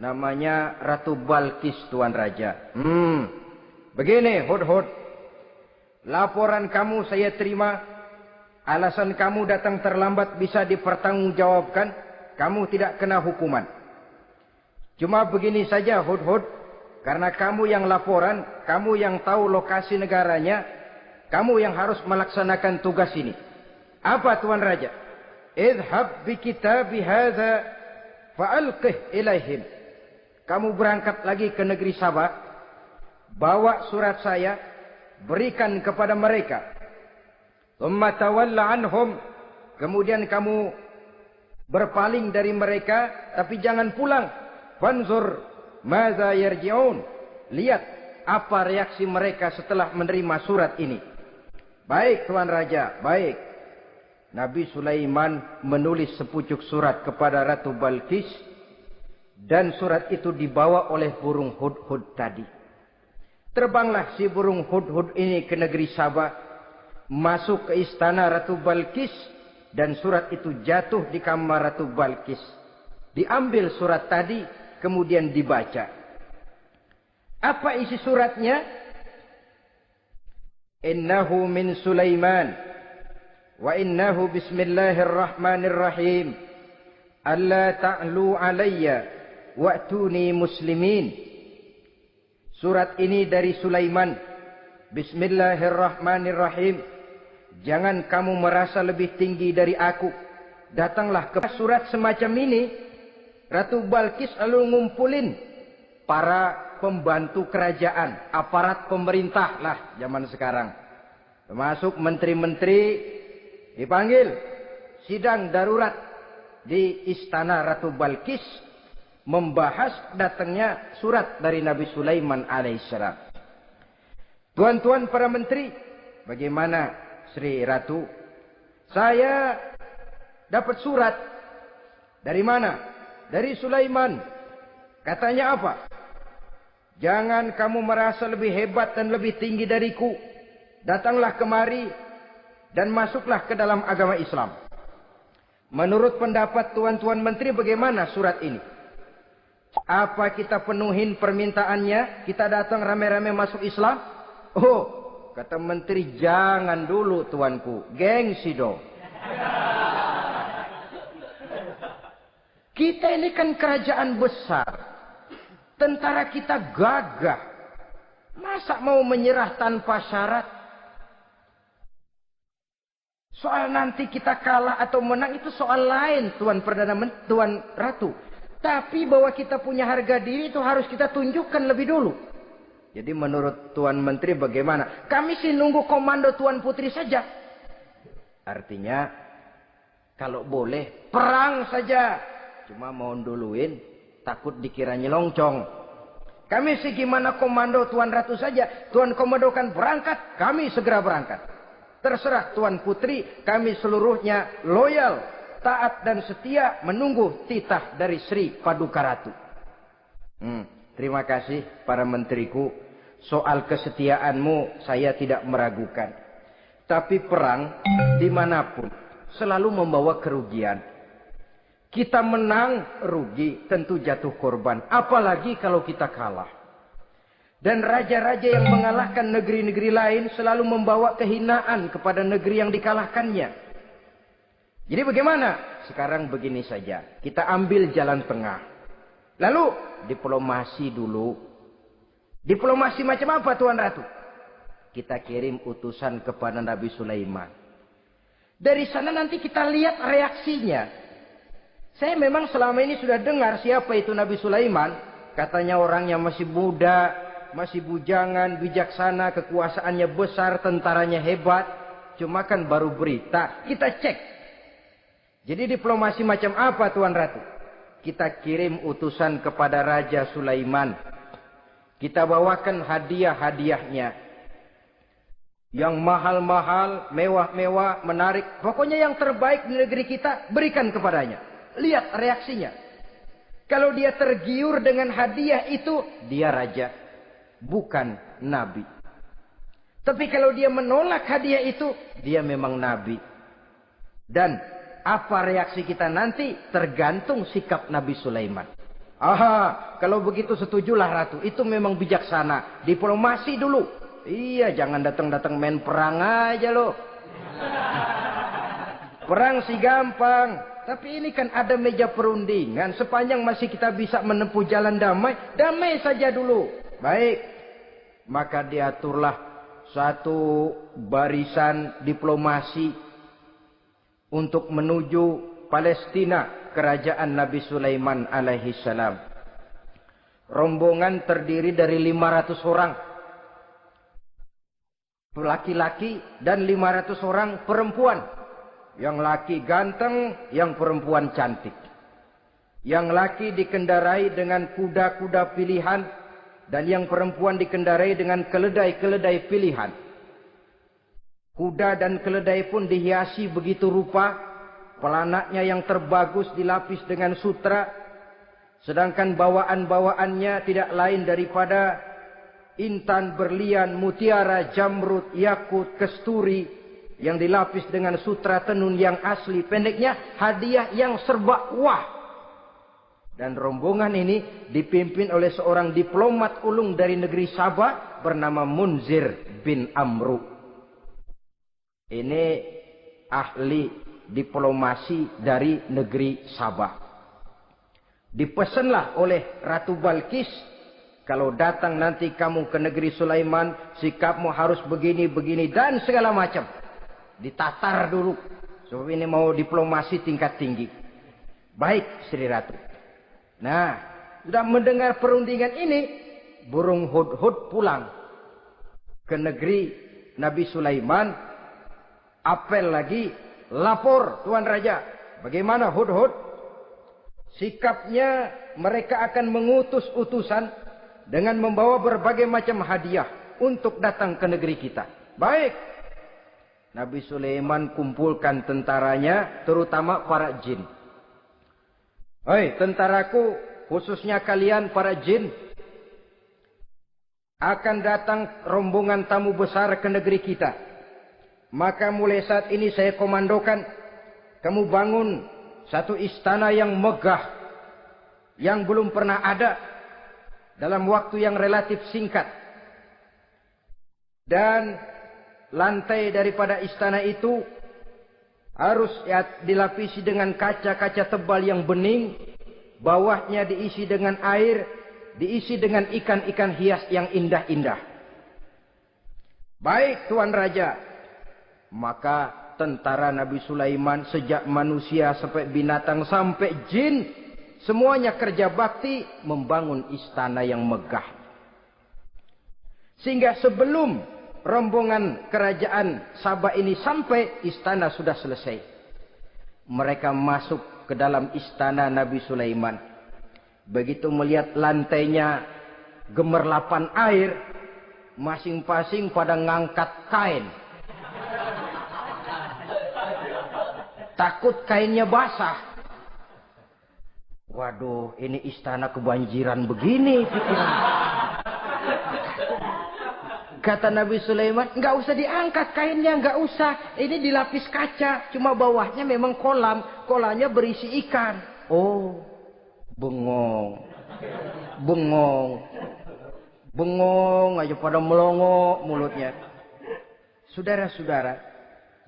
Namanya Ratu Balkis, Tuan Raja. Begini, Hudhud. Laporan kamu saya terima. Alasan kamu datang terlambat bisa dipertanggungjawabkan. Kamu tidak kena hukuman. Cuma begini saja, Hudhud. Karena kamu yang laporan, kamu yang tahu lokasi negaranya, kamu yang harus melaksanakan tugas ini. Apa, Tuan Raja? Idhab bi kitabi hadza fa'alqih ilaihim. Kamu berangkat lagi ke negeri Sabah, bawa surat saya, berikan kepada mereka. Thumma tawalla anhum. Kemudian kamu berpaling dari mereka, tapi jangan pulang. Fanzur madza yarji'un. Lihat apa reaksi mereka setelah menerima surat ini. Baik, Tuan Raja, baik. Nabi Sulaiman menulis sepucuk surat kepada Ratu Balkis, dan surat itu dibawa oleh burung Hudhud tadi. Terbanglah si burung Hudhud ini ke negeri Sabah, masuk ke istana Ratu Balkis, dan surat itu jatuh di kamar Ratu Balkis. Diambil surat tadi, kemudian dibaca. Apa isi suratnya? Innahu min Sulaiman, wa innahu bismillahirrahmanirrahim. Alla ta'lu alayya wa'tuni muslimin. Surat ini dari Sulaiman. Bismillahirrahmanirrahim. Jangan kamu merasa lebih tinggi dari aku. Datanglah ke surat semacam ini. Ratu Balkis lalu ngumpulin para pembantu kerajaan, aparat pemerintah lah zaman sekarang. Termasuk menteri-menteri dipanggil. Sidang darurat di istana Ratu Balkis, membahas datangnya surat dari Nabi Sulaiman alaihissalam. Tuan-tuan para menteri, bagaimana Sri Ratu? Saya dapat surat. Dari mana? Dari Sulaiman. Katanya apa? Jangan kamu merasa lebih hebat dan lebih tinggi dariku. Datanglah kemari dan masuklah ke dalam agama Islam. Menurut pendapat tuan-tuan menteri, bagaimana surat ini? Apa kita penuhin permintaannya? Kita datang rame-rame masuk Islam? Oh, kata menteri, jangan dulu tuanku. Gengsi dong. Kita ini kan kerajaan besar. Tentara kita gagah. Masa mau menyerah tanpa syarat? Soal nanti kita kalah atau menang itu soal lain, Tuan Ratu. Tapi bahwa kita punya harga diri itu harus kita tunjukkan lebih dulu. Jadi menurut Tuan Menteri bagaimana? Kami sih nunggu komando Tuan Putri saja. Artinya kalau boleh perang saja. Cuma mau duluin takut dikira nyelongcong. Kami sih gimana komando Tuan Ratu saja. Tuan komandokan berangkat, kami segera berangkat. Terserah Tuan Putri, kami seluruhnya loyal, taat dan setia menunggu titah dari Sri Paduka Ratu. Terima kasih para menteriku. Soal kesetiaanmu saya tidak meragukan. Tapi perang dimanapun selalu membawa kerugian. Kita menang rugi, tentu jatuh korban. Apalagi kalau kita kalah. Dan raja-raja yang mengalahkan negeri-negeri lain selalu membawa kehinaan kepada negeri yang dikalahkannya. Jadi bagaimana? Sekarang begini saja. Kita ambil jalan tengah. Lalu diplomasi dulu. Diplomasi macam apa Tuan Ratu? Kita kirim utusan kepada Nabi Sulaiman. Dari sana nanti kita lihat reaksinya. Saya memang selama ini sudah dengar siapa itu Nabi Sulaiman. Katanya orang yang masih muda, masih bujangan, bijaksana, kekuasaannya besar, tentaranya hebat. Cuma kan baru berita. Kita cek. Jadi diplomasi macam apa Tuan Ratu? Kita kirim utusan kepada Raja Sulaiman. Kita bawakan hadiah-hadiahnya. Yang mahal-mahal, mewah-mewah, menarik. Pokoknya yang terbaik di negeri kita, berikan kepadanya. Lihat reaksinya. Kalau dia tergiur dengan hadiah itu, dia raja. Bukan nabi. Tapi kalau dia menolak hadiah itu, dia memang nabi. Dan apa reaksi kita nanti, tergantung sikap Nabi Sulaiman. Aha, kalau begitu setujulah ratu. Itu memang bijaksana. Diplomasi dulu. Iya, jangan datang-datang main perang aja loh. Perang sih gampang. Tapi ini kan ada meja perundingan. Sepanjang masih kita bisa menempuh jalan damai, damai saja dulu. Baik. Maka diaturlah satu barisan diplomasi untuk menuju Palestina, kerajaan Nabi Sulaiman alaihi salam. Rombongan terdiri dari 500 orang. Laki-laki dan 500 orang perempuan. Yang laki ganteng, yang perempuan cantik. Yang laki dikendarai dengan kuda-kuda pilihan, dan yang perempuan dikendarai dengan keledai-keledai pilihan. Kuda dan keledai pun dihiasi begitu rupa. Pelanaknya yang terbagus dilapis dengan sutra. Sedangkan bawaan-bawaannya tidak lain daripada intan, berlian, mutiara, jamrud, yakut, kesturi yang dilapis dengan sutra tenun yang asli. Pendeknya hadiah yang serba wah. Dan rombongan ini dipimpin oleh seorang diplomat ulung dari negeri Sabah bernama Munzir bin Amru. Ini ahli diplomasi dari negeri Sabah. Dipesanlah oleh Ratu Balkis, kalau datang nanti kamu ke negeri Sulaiman, sikapmu harus begini, begini, dan segala macam. Ditatar dulu. Sebab ini mau diplomasi tingkat tinggi. Baik, Sri Ratu. Nah, sudah mendengar perundingan ini, burung hudhud pulang ke negeri Nabi Sulaiman. Apel lagi, lapor Tuan Raja. Bagaimana hudhud? Sikapnya mereka akan mengutus utusan dengan membawa berbagai macam hadiah untuk datang ke negeri kita. Baik. Nabi Sulaiman kumpulkan tentaranya, terutama para jin. Hei tentaraku, khususnya kalian para jin, akan datang rombongan tamu besar ke negeri kita. Maka mulai saat ini saya komandokan, kamu bangun satu istana yang megah, yang belum pernah ada, dalam waktu yang relatif singkat. Dan lantai daripada istana itu harus dilapisi dengan kaca-kaca tebal yang bening. Bawahnya diisi dengan air, diisi dengan ikan-ikan hias yang indah-indah. Baik Tuan Raja. Maka tentara Nabi Sulaiman, sejak manusia sampai binatang sampai jin, semuanya kerja bakti membangun istana yang megah. Sehingga sebelum rombongan kerajaan Sabah ini sampai, istana sudah selesai. Mereka masuk ke dalam istana Nabi Sulaiman. Begitu melihat lantainya gemerlapan air, masing-masing pada ngangkat kain. Takut kainnya basah. Waduh, ini istana kebanjiran begini pikiran. Kata Nabi Sulaiman, nggak usah diangkat kainnya, nggak usah. Ini dilapis kaca, cuma bawahnya memang kolam. Kolamnya berisi ikan. Oh, bengong. Bengong. Bengong aja pada melongo mulutnya. Saudara-saudara,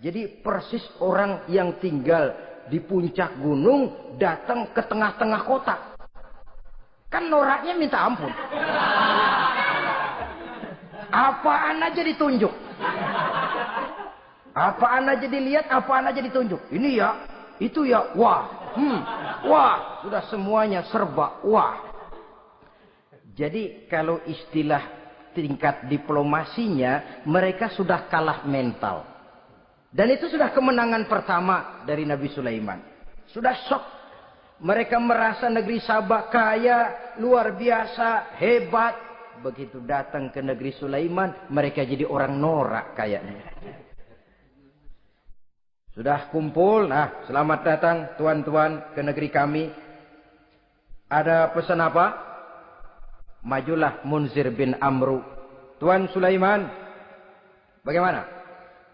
jadi persis orang yang tinggal di puncak gunung datang ke tengah-tengah kota. Kan noraknya minta ampun. Apaan aja ditunjuk. Apaan aja dilihat, apaan aja ditunjuk. Ini ya, itu ya, wah. Wah, sudah semuanya serba wah. Jadi kalau istilah tingkat diplomasinya, mereka sudah kalah mental. Dan itu sudah kemenangan pertama dari Nabi Sulaiman. Sudah shock. Mereka merasa negeri Sabah kaya, luar biasa, hebat. Begitu datang ke negeri Sulaiman, mereka jadi orang norak kayaknya. Sudah kumpul, nah selamat datang tuan-tuan ke negeri kami. Ada pesan apa? Majulah Munzir bin Amru. Tuan Sulaiman, bagaimana?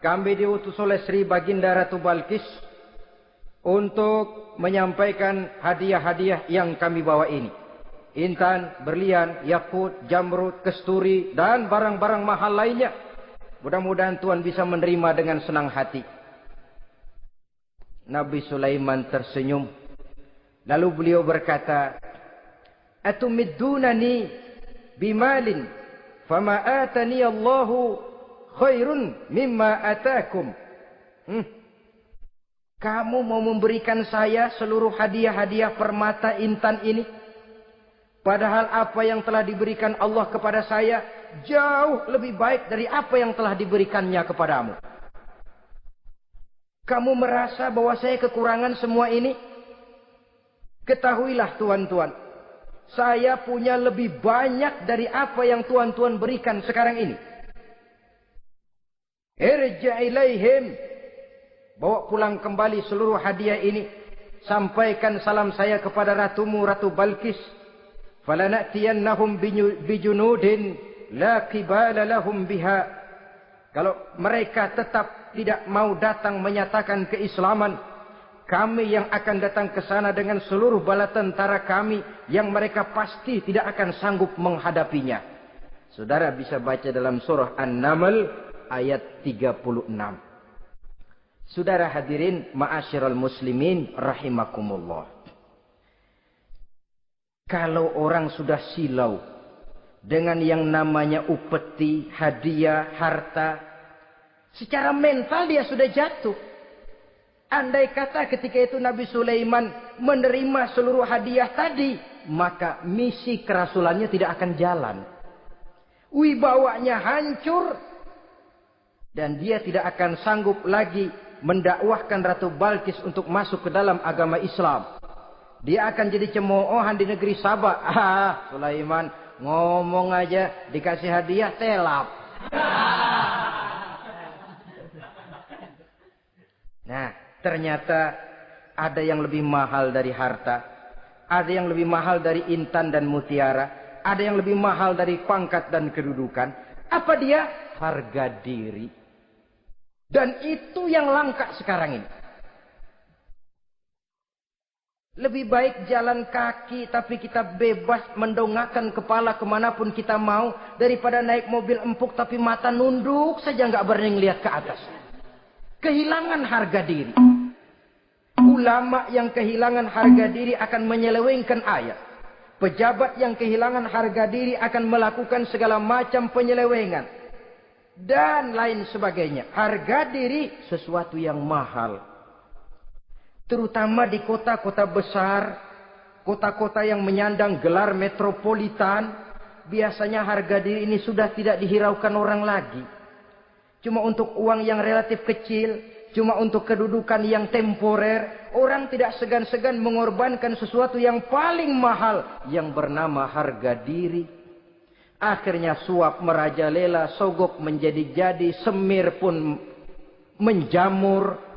Kami diutus oleh Sri Baginda Ratu Balkis untuk menyampaikan hadiah-hadiah yang kami bawa ini. Intan, berlian, yakut, jamrud, kesturi, dan barang-barang mahal lainnya. Mudah-mudahan Tuan bisa menerima dengan senang hati. Nabi Sulaiman tersenyum. Lalu beliau berkata, Atumiddunani bimalin, fama atani Allahu khairun mimma atakum. Kamu mau memberikan saya seluruh hadiah-hadiah permata intan ini? Padahal apa yang telah diberikan Allah kepada saya jauh lebih baik dari apa yang telah diberikannya kepadamu. Kamu merasa bahwa saya kekurangan semua ini? Ketahuilah tuan-tuan, saya punya lebih banyak dari apa yang tuan-tuan berikan sekarang ini. Irja' ilaihim, bawa pulang kembali seluruh hadiah ini. Sampaikan salam saya kepada ratumu, Ratu Balkis. Falana'tiyannahum bijunudin la qibala lahum biha. Kalau mereka tetap tidak mau datang menyatakan keislaman, kami yang akan datang ke sana dengan seluruh bala tentara kami yang mereka pasti tidak akan sanggup menghadapinya. Saudara bisa baca dalam surah An-Naml ayat 36. Saudara hadirin ma'asyiral muslimin rahimakumullah. Kalau orang sudah silau dengan yang namanya upeti, hadiah, harta, secara mental dia sudah jatuh. Andai kata ketika itu Nabi Sulaiman menerima seluruh hadiah tadi, maka misi kerasulannya tidak akan jalan. Wibawanya hancur. Dan dia tidak akan sanggup lagi mendakwahkan Ratu Balkis untuk masuk ke dalam agama Islam. Dia akan jadi cemoohan di negeri Sabah. Sulaiman ngomong aja dikasih hadiah telap. Nah, ternyata ada yang lebih mahal dari harta. Ada yang lebih mahal dari intan dan mutiara. Ada yang lebih mahal dari pangkat dan kedudukan. Apa dia? Harga diri. Dan itu yang langka sekarang ini. Lebih baik jalan kaki tapi kita bebas mendongakkan kepala kemanapun kita mau, daripada naik mobil empuk tapi mata nunduk saja nggak berani lihat ke atas. Kehilangan harga diri. Ulama yang kehilangan harga diri akan menyelewengkan ayat. Pejabat yang kehilangan harga diri akan melakukan segala macam penyelewengan. Dan lain sebagainya. Harga diri sesuatu yang mahal. Terutama di kota-kota besar, kota-kota yang menyandang gelar metropolitan, biasanya harga diri ini sudah tidak dihiraukan orang lagi. Cuma untuk uang yang relatif kecil, cuma untuk kedudukan yang temporer, orang tidak segan-segan mengorbankan sesuatu yang paling mahal yang bernama harga diri. Akhirnya suap merajalela, sogok menjadi-jadi, semir pun menjamur.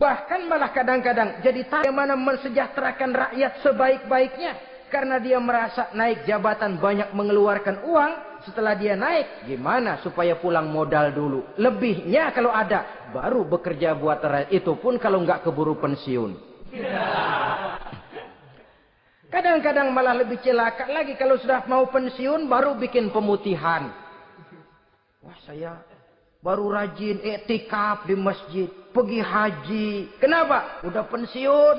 Bahkan malah kadang-kadang jadi bagaimana mensejahterakan rakyat sebaik-baiknya. Karena dia merasa naik jabatan banyak mengeluarkan uang. Setelah dia naik, gimana supaya pulang modal dulu. Lebihnya kalau ada, baru bekerja buat rakyat. Itu pun kalau nggak keburu pensiun. Kadang-kadang malah lebih celaka lagi. Kalau sudah mau pensiun, baru bikin pemutihan. Wah, saya baru rajin iktikaf di masjid. Pergi haji. Kenapa? Udah pensiun.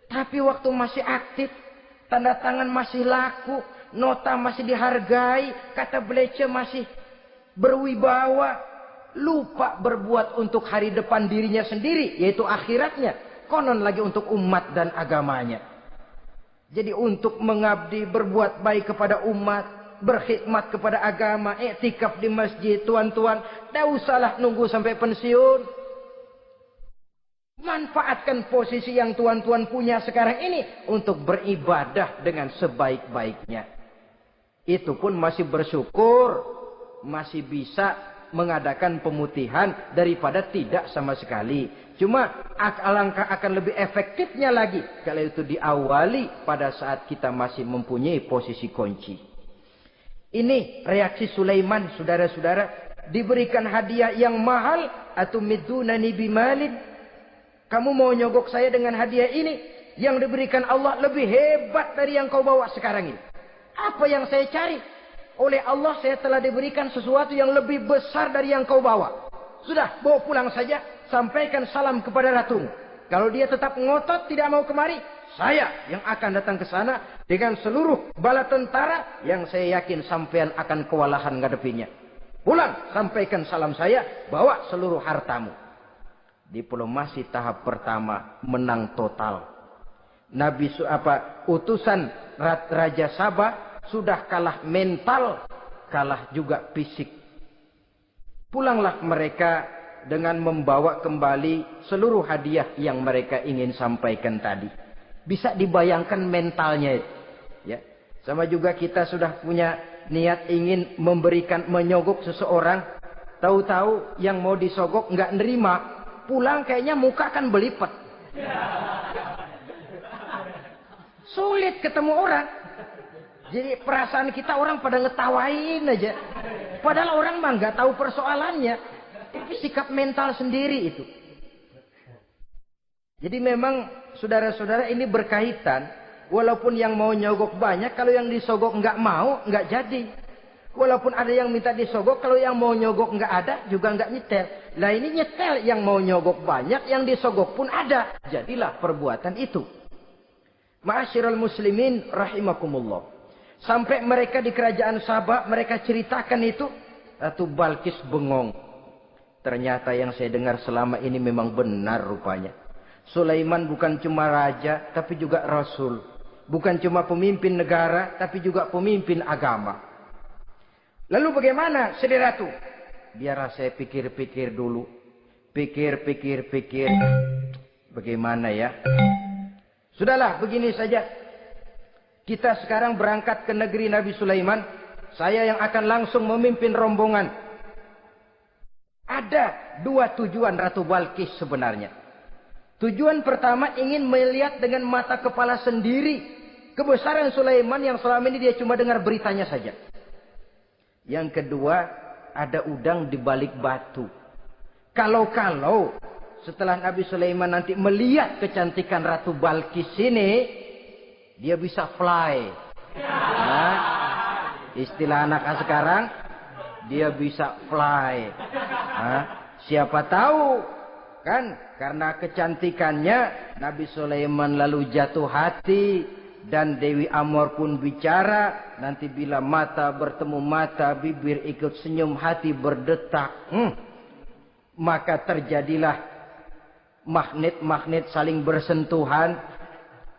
Tapi waktu masih aktif, tanda tangan masih laku, nota masih dihargai, kata belece masih berwibawa, lupa berbuat untuk hari depan dirinya sendiri, yaitu akhiratnya, konon lagi untuk umat dan agamanya. Jadi untuk mengabdi, berbuat baik kepada umat, berkhidmat kepada agama, iktikaf di masjid, tuan-tuan, tak usahlah nunggu sampai pensiun. Manfaatkan posisi yang tuan-tuan punya sekarang ini untuk beribadah dengan sebaik-baiknya. Itu pun masih bersyukur, masih bisa mengadakan pemutihan daripada tidak sama sekali. Cuma alangkah akan lebih efektifnya lagi kalau itu diawali pada saat kita masih mempunyai posisi kunci. Ini reaksi Sulaiman, saudara-saudara. Diberikan hadiah yang mahal, atau midunani bimalin. Kamu mau nyogok saya dengan hadiah ini? Yang diberikan Allah lebih hebat dari yang kau bawa sekarang ini. Apa yang saya cari? Oleh Allah saya telah diberikan sesuatu yang lebih besar dari yang kau bawa. Sudah, bawa pulang saja. Sampaikan salam kepada ratumu. Kalau dia tetap ngotot tidak mau kemari, saya yang akan datang ke sana dengan seluruh bala tentara yang saya yakin sampean akan kewalahan ngadepinya. Pulang, sampaikan salam saya, bawa seluruh hartamu. Diplomasi tahap pertama menang total. Utusan Raja Sabah sudah kalah mental, kalah juga fisik. Pulanglah mereka dengan membawa kembali seluruh hadiah yang mereka ingin sampaikan tadi. Bisa dibayangkan mentalnya itu. Ya. Sama juga kita sudah punya niat ingin menyogok seseorang. Tahu-tahu yang mau disogok nggak nerima. Pulang kayaknya muka kan belipet. Sulit ketemu orang. Jadi perasaan kita orang pada ngetawain aja. Padahal orang mah nggak tahu persoalannya. Tapi sikap mental sendiri itu. Jadi memang saudara-saudara ini berkaitan. Walaupun yang mau nyogok banyak, kalau yang disogok nggak mau, nggak jadi. Walaupun ada yang minta disogok, kalau yang mau nyogok nggak ada, juga nggak nyetel. Lah ini nyetel, yang mau nyogok banyak, yang disogok pun ada. Jadilah perbuatan itu. Ma'asyiral muslimin rahimakumullah. Sampai mereka di kerajaan Sabah, mereka ceritakan itu. Ratu Balkis bengong. Ternyata yang saya dengar selama ini memang benar rupanya. Sulaiman bukan cuma raja, tapi juga rasul. Bukan cuma pemimpin negara, tapi juga pemimpin agama. Lalu bagaimana, Sri Ratu? Biar saya pikir-pikir dulu. Pikir. Bagaimana ya? Sudahlah, begini saja. Kita sekarang berangkat ke negeri Nabi Sulaiman. Saya yang akan langsung memimpin rombongan. Ada dua tujuan Ratu Balkis sebenarnya. Tujuan pertama ingin melihat dengan mata kepala sendiri kebesaran Sulaiman yang selama ini dia cuma dengar beritanya saja. Yang kedua, ada udang di balik batu. Kalau setelah Nabi Sulaiman nanti melihat kecantikan Ratu Balkis ini, dia bisa fly. Nah, istilah anak sekarang, dia bisa fly. Nah, siapa tahu kan karena kecantikannya Nabi Sulaiman lalu jatuh hati dan Dewi Amor pun bicara. Nanti bila mata bertemu mata, bibir ikut senyum, hati berdetak. Maka terjadilah magnet-magnet saling bersentuhan,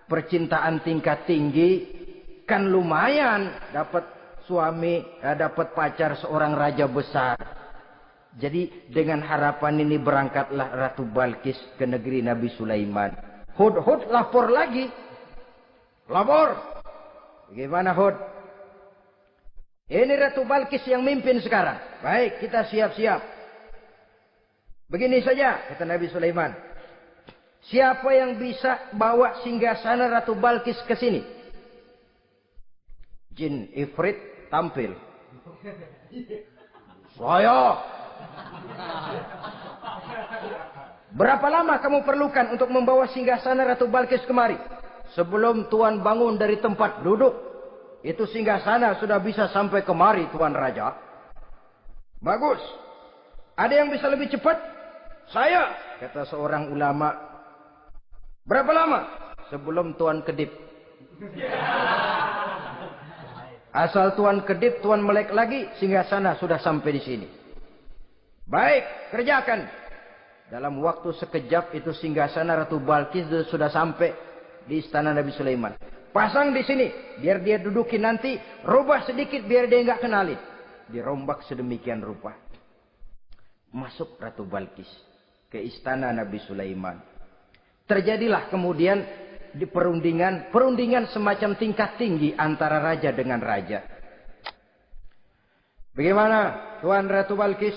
percintaan tingkat tinggi. Kan lumayan dapat suami, dapat pacar seorang raja besar. Jadi dengan harapan ini berangkatlah Ratu Balkis ke negeri Nabi Sulaiman. Hud lapor lagi. Lapor. Bagaimana Hud? Ini Ratu Balkis yang mimpin sekarang. Baik, kita siap-siap. Begini saja, kata Nabi Sulaiman. Siapa yang bisa bawa singgasana Ratu Balkis ke sini? Jin Ifrit tampil. Saya. Berapa lama kamu perlukan untuk membawa singgasana Ratu Balkis kemari? Sebelum Tuan bangun dari tempat duduk, itu singgasana sudah bisa sampai kemari, Tuan Raja. Bagus. Ada yang bisa lebih cepat? Saya, kata seorang ulama. Berapa lama? Sebelum Tuan kedip. Asal Tuan kedip, Tuan melek lagi, singgasana sudah sampai di sini. Baik, kerjakan. Dalam waktu sekejap itu singgasana Ratu Balkis sudah sampai di istana Nabi Sulaiman. Pasang di sini, biar dia dudukin nanti. Rubah sedikit biar dia nggak kenalin. Dirombak sedemikian rupa. Masuk Ratu Balkis ke istana Nabi Sulaiman. Terjadilah kemudian di perundingan semacam tingkat tinggi antara raja dengan raja. Bagaimana Tuan Ratu Balkis?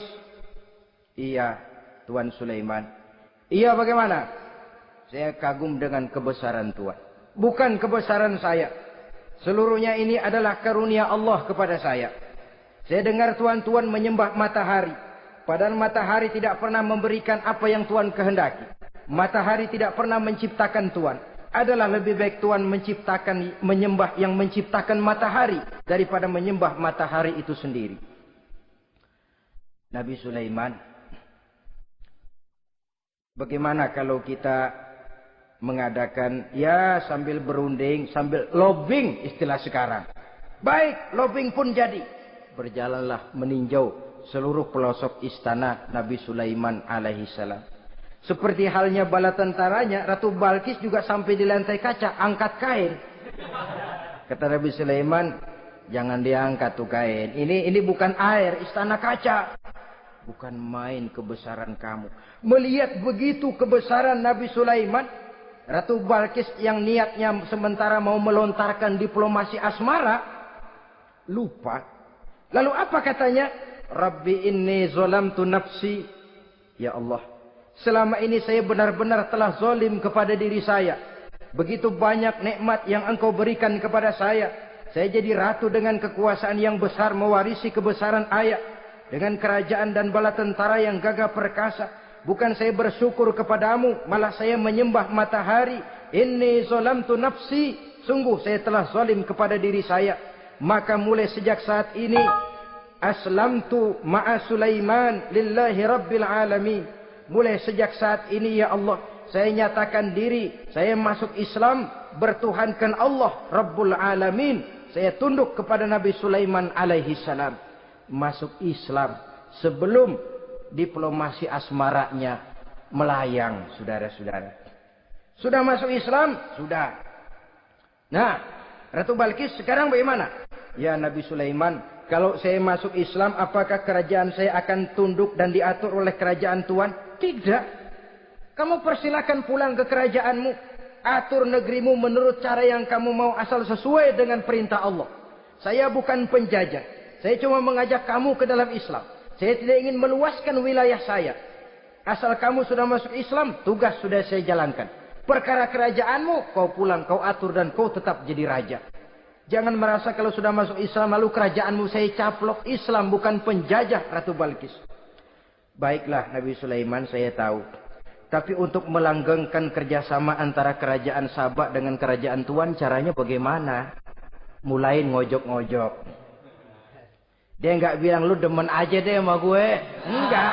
Iya, Tuan Sulaiman. Iya, bagaimana? Saya kagum dengan kebesaran Tuan. Bukan kebesaran saya. Seluruhnya ini adalah karunia Allah kepada saya. Saya dengar Tuan-Tuan menyembah matahari. Padahal matahari tidak pernah memberikan apa yang Tuan kehendaki. Matahari tidak pernah menciptakan Tuan. Adalah lebih baik Tuan menyembah yang menciptakan matahari daripada menyembah matahari itu sendiri. Nabi Sulaiman, bagaimana kalau kita mengadakan ya sambil berunding, sambil lobbying istilah sekarang. Baik, lobbying pun jadi. Berjalanlah meninjau seluruh pelosok istana Nabi Sulaiman alaihissalam. Seperti halnya bala tentaranya, Ratu Balkis juga sampai di lantai kaca, angkat kain. Kata Nabi Sulaiman, jangan diangkat tuh kain. Ini bukan air, istana kaca. Bukan main kebesaran kamu. Melihat begitu kebesaran Nabi Sulaiman, Ratu Balkis yang niatnya sementara mau melontarkan diplomasi asmara, lupa. Lalu apa katanya? Rabbi inni zolamtu nafsi. Ya Allah, selama ini saya benar-benar telah zalim kepada diri saya. Begitu banyak nikmat yang Engkau berikan kepada saya. Saya jadi ratu dengan kekuasaan yang besar, mewarisi kebesaran ayah. Dengan kerajaan dan bala tentara yang gagah perkasa. Bukan saya bersyukur kepadamu, malah saya menyembah matahari. Inni zalamtu nafsi. Sungguh saya telah zalim kepada diri saya. Maka mulai sejak saat ini, aslamtu ma'a Sulaiman lillahi rabbil alamin. Mulai sejak saat ini ya Allah, saya nyatakan diri, saya masuk Islam, bertuhankan Allah Rabbul Alamin. Saya tunduk kepada Nabi Sulaiman alaihi salam. Masuk Islam sebelum diplomasi asmaranya melayang, saudara-saudara. Sudah masuk Islam? Sudah. Nah, Ratu Balkis sekarang bagaimana? Ya Nabi Sulaiman, kalau saya masuk Islam, apakah kerajaan saya akan tunduk dan diatur oleh kerajaan Tuhan? Tidak. Kamu persilakan pulang ke kerajaanmu. Atur negerimu menurut cara yang kamu mau, asal sesuai dengan perintah Allah. Saya bukan penjajah. Saya cuma mengajak kamu ke dalam Islam. Saya tidak ingin meluaskan wilayah saya. Asal kamu sudah masuk Islam, tugas sudah saya jalankan. Perkara kerajaanmu, kau pulang, kau atur dan kau tetap jadi raja. Jangan merasa kalau sudah masuk Islam lalu kerajaanmu saya caplok. Islam bukan penjajah, Ratu Balkis. Baiklah Nabi Sulaiman, saya tahu. Tapi untuk melanggengkan kerjasama antara kerajaan Sabak dengan kerajaan Tuan, caranya bagaimana? Mulai ngojok-ngojok. Dia nggak bilang lu demen aja deh sama gue. Enggak.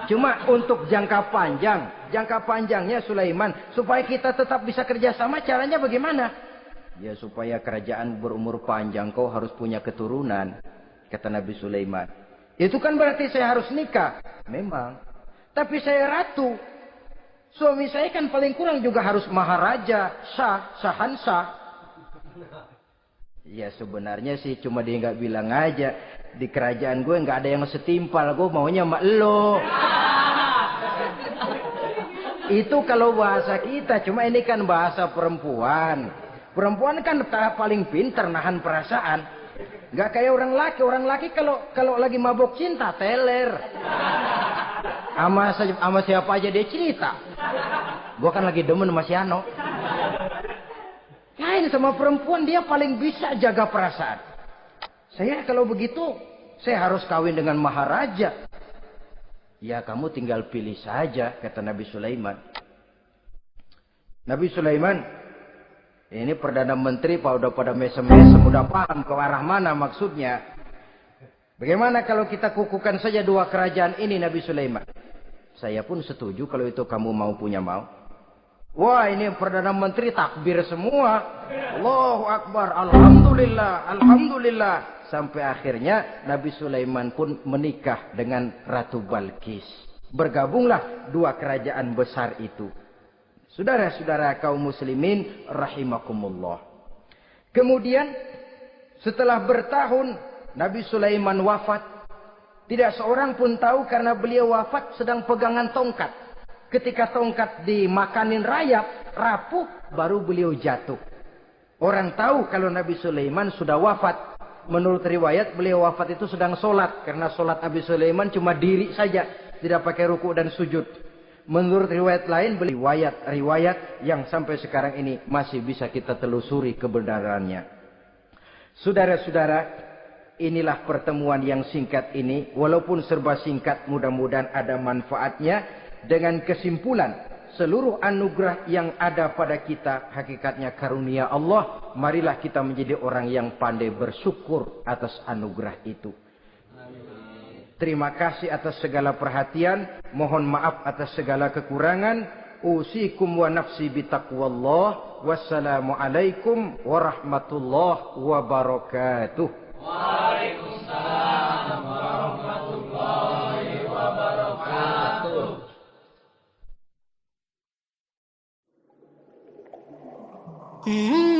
Cuma untuk jangka panjang. Jangka panjangnya Sulaiman. Supaya kita tetap bisa kerjasama, caranya bagaimana? Ya supaya kerajaan berumur panjang, kau harus punya keturunan. Kata Nabi Sulaiman. Itu kan berarti saya harus nikah. Memang. Tapi saya ratu. Suami saya kan paling kurang juga harus maharaja, sahansah. Ya sebenarnya sih cuma dia nggak bilang aja. Di kerajaan gue nggak ada yang setimpal. Gue maunya sama elo. Itu kalau bahasa kita. Cuma ini kan bahasa perempuan. Perempuan kan paling pintar nahan perasaan. Nggak kayak orang laki. Orang laki kalau lagi mabok cinta teler. Sama siapa aja dia cerita. Gue kan lagi demen sama si Ano. Lain sama perempuan, dia paling bisa jaga perasaan. Saya kalau begitu, saya harus kawin dengan maharaja. Ya kamu tinggal pilih saja, kata Nabi Sulaiman. Nabi Sulaiman, ini Perdana Menteri udah pada mesem-mesem, udah paham ke arah mana maksudnya. Bagaimana kalau kita kukuhkan saja dua kerajaan ini, Nabi Sulaiman? Saya pun setuju kalau itu kamu punya mau. Wah, ini Perdana Menteri takbir semua. Allahu Akbar, Alhamdulillah, Alhamdulillah. Sampai akhirnya Nabi Sulaiman pun menikah dengan Ratu Balkis. Bergabunglah dua kerajaan besar itu. Saudara-saudara kaum muslimin rahimakumullah. Kemudian setelah bertahun Nabi Sulaiman wafat. Tidak seorang pun tahu karena beliau wafat sedang pegangan tongkat. Ketika tongkat dimakanin rayap, rapuh, baru beliau jatuh. Orang tahu kalau Nabi Sulaiman sudah wafat. Menurut riwayat, beliau wafat itu sedang sholat. Karena sholat Nabi Sulaiman cuma diri saja. Tidak pakai ruku dan sujud. Menurut riwayat lain, riwayat yang sampai sekarang ini masih bisa kita telusuri kebenarannya. Saudara-saudara, inilah pertemuan yang singkat ini. Walaupun serba singkat, mudah-mudahan ada manfaatnya. Dengan kesimpulan, seluruh anugerah yang ada pada kita hakikatnya karunia Allah. Marilah kita menjadi orang yang pandai bersyukur atas anugerah itu. Terima kasih atas segala perhatian. Mohon maaf atas segala kekurangan. Usikum wa nafsi bitaqwallah. Wassalamualaikum warahmatullahi wabarakatuh. Waalaikumsalam warahmatullahi wabarakatuh. Mm-hmm.